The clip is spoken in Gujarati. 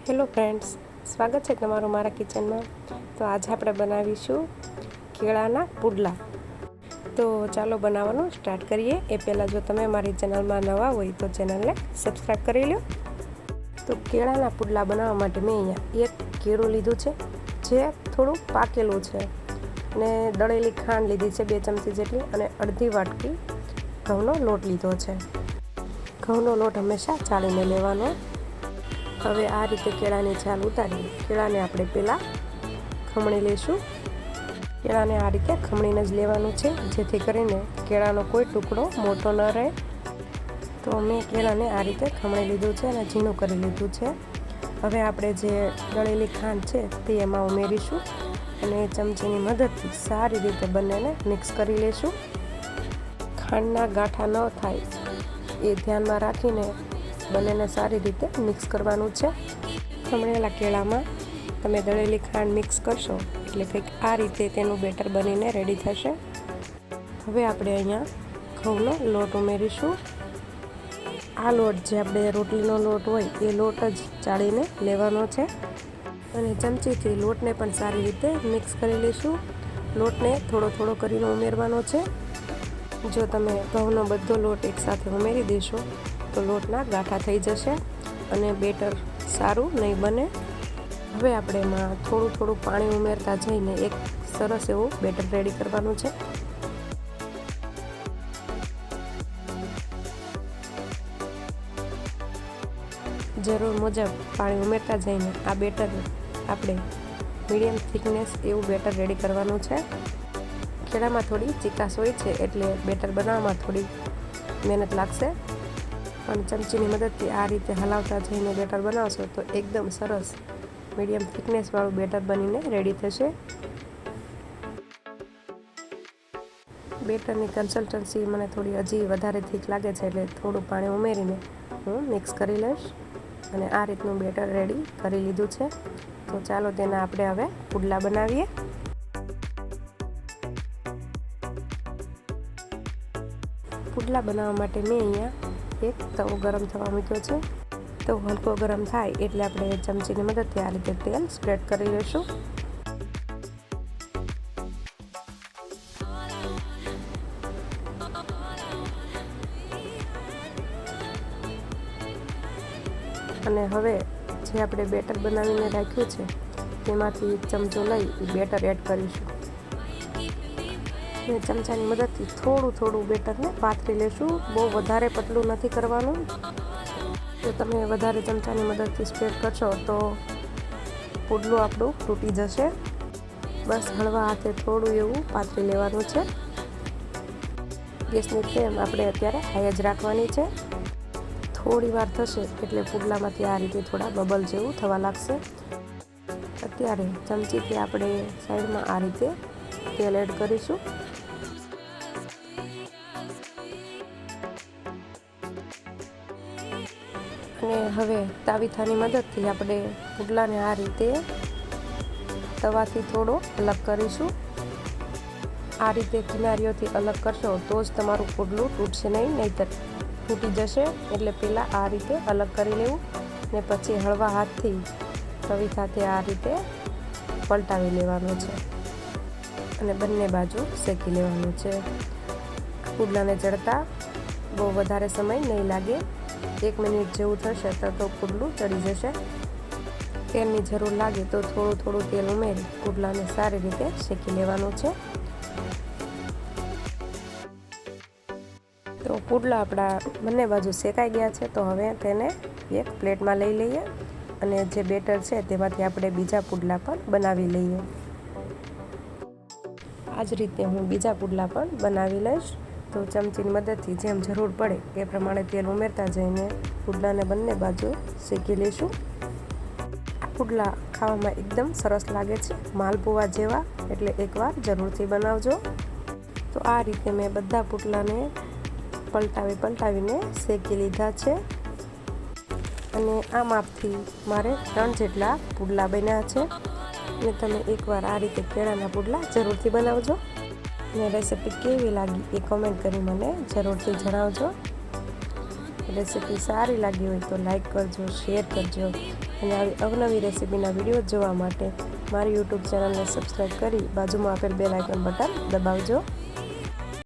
હેલો ફ્રેન્ડ્સ, સ્વાગત છે તમારું મારા કિચનમાં. તો આજે આપણે બનાવીશું કેળાના પુડલા. તો ચાલો બનાવવાનું સ્ટાર્ટ કરીએ. એ પહેલાં જો તમે મારી ચેનલમાં નવા હોય તો ચેનલને સબસ્ક્રાઈબ કરી લો. તો કેળાના પુડલા બનાવવા માટે મેં અહીંયા એક કેળું લીધું છે જે થોડું પાકેલું છે, અને દળેલી ખાંડ લીધી છે 2 ચમચી જેટલી, અને અડધી વાટકી ઘઉંનો લોટ લીધો છે. ઘઉંનો લોટ હંમેશા ચાળીને લેવાનો. હવે આ રીતે કેળાની છાલ ઉતારી કેળાને આપણે પહેલાં ખમણી લઈશું. કેળાને આ રીતે ખમણીને જ લેવાનું છે, જેથી કરીને કેળાનો કોઈ ટુકડો મોટો ન રહે. તો મેં કેળાને આ રીતે ખમણી લીધું છે અને ઝીણું કરી લીધું છે. હવે આપણે જે દળેલી ખાંડ છે તે એમાં ઉમેરીશું, અને ચમચીની મદદથી સારી રીતે બંનેને મિક્સ કરી લઈશું. ખાંડના ગાંઠા ન થાય એ ધ્યાનમાં રાખીને બંનેને સારી રીતે મિક્સ કરવાનું છે. ખમણેલા કેળામાં તમે દળેલી ખાંડ મિક્સ કરશો એટલે કંઈક આ રીતે તેનું બેટર બનીને રેડી થશે. હવે આપણે અહીંયા ઘઉંનો લોટ ઉમેરીશું. આ લોટ જે આપણે રોટલીનો લોટ હોય એ લોટ જ ચાળીને લેવાનો છે, અને ચમચીથી લોટને પણ સારી રીતે મિક્સ કરી લઈશું. લોટને થોડો થોડો કરીને ઉમેરવાનો છે. જો તમે ઘઉંનો બધો લોટ એકસાથે ઉમેરી દેશો તો લોટના ગાંઠા થઈ જશે અને બેટર સારું નહીં બને. હવે આપણે એમાં થોડું થોડું પાણી ઉમેરતા જઈને એક સરસ એવું બેટર રેડી કરવાનું છે. જરૂર મુજબ પાણી ઉમેરતા જઈને આ બેટર આપણે મીડિયમ થિકનેસ એવું બેટર રેડી કરવાનું છે. કેળામાં થોડી ચીકાશ હોય છે એટલે બેટર બનાવવામાં થોડી મહેનત લાગશે, પણ ચમચીની મદદથી આ રીતે હલાવતા જઈને બેટર બનાવશો તો એકદમ સરસ મીડિયમ થિકનેસવાળું બેટર બનીને રેડી થશે. બેટરની કન્સિસ્ટન્સી મને થોડી હજી વધારે થીક લાગે છે, એટલે થોડું પાણી ઉમેરીને હું મિક્સ કરી લઈશ, અને આ રીતનું બેટર રેડી કરી લીધું છે. તો ચાલો તેના આપણે હવે પુડલા બનાવીએ. પુડલા બનાવવા માટે મેં અહીંયા એક તવો ગરમ થવા મૂક્યો છે. તો હલકો ગરમ થાય એટલે આપણે ચમચીની મદદથી આ રીતે તેલ સ્પ્રેડ કરી લઈશું. અને હવે જે આપણે બેટર બનાવીને રાખ્યું છે તેમાંથી એક ચમચો લઈ બેટર એડ કરીશું. અને ચમચાની મદદથી થોડું થોડું બેટરને પાથરી લેશું. બહુ વધારે પતલું નથી કરવાનું. જો તમે વધારે ચમચાની મદદથી સ્પ્રેડ કરશો તો પુડલું આપણું તૂટી જશે. બસ હળવા હાથે થોડું એવું પાથરી લેવાનું છે. ગેસની ફ્લેમ આપણે અત્યારે હાઈ જ રાખવાની છે. થોડી વાર થશે એટલે પુડલામાંથી આ રીતે થોડા બબલ જેવું થવા લાગશે. અત્યારે ચમચીથી આપણે સાઈડમાં આ રીતે તેલ એડ કરીશું. અને હવે તાવીથાની મદદથી આપણે પુડલાને આ રીતે તવાથી થોડો અલગ કરીશું. આ રીતે કિનારીઓથી અલગ કરશો તો જ તમારું પુડલું તૂટશે નહીં, નહીંતર તૂટી જશે. એટલે પહેલાં આ રીતે અલગ કરી લેવું, ને પછી હળવા હાથથી તવીથાથી આ રીતે પલટાવી લેવાનું છે, અને બંને બાજુ શેકી લેવાનું છે. પુડલાને ચડતા બહુ વધારે સમય નહીં લાગે. 1 મિનિટ જેવું થશે તો પુડલું ચડી જશે. તેલની જરૂર લાગે તો થોડું થોડું તેલ ઉમેરી પુડલાને સારી રીતે શેકી લેવાનું છે. તો પુડલા આપણા બંને બાજુ શેકાઈ ગયા છે. તો હવે તેને એક પ્લેટમાં લઈ લઈએ, અને જે બેટર છે તેમાંથી આપણે બીજા પુડલા પણ બનાવી લઈએ. આ જ રીતે હું બીજા પુડલા પણ બનાવી લઈશ. તો ચમચીની મદદથી જેમ જરૂર પડે એ પ્રમાણે તેલ ઉમેરતા જઈને પુડલાને બંને બાજુ શેકી લઈશું. આ પુડલા ખાવામાં એકદમ સરસ લાગે છે, માલપુવા જેવા. એટલે એકવાર જરૂરથી બનાવજો. તો આ રીતે મેં બધા પુડલાને પલટાવીને શેકી લીધા છે, અને આ માપથી મારે 3 જેટલા પુડલા બન્યા છે. અને તમે એકવાર આ રીતે કેળાના પુડલા જરૂરથી બનાવજો. અને રેસિપી કેવી લાગી એ કોમેન્ટ કરી મને જરૂરથી જણાવજો. રેસિપી સારી લાગી હોય તો લાઈક કરજો, શેર કરજો, અને આવી અવનવી રેસીપીના વિડીયો જોવા માટે મારી યુટ્યુબ ચેનલને સબસ્ક્રાઈબ કરી બાજુમાં આપેલ બેલ આઇકન બટન દબાવજો.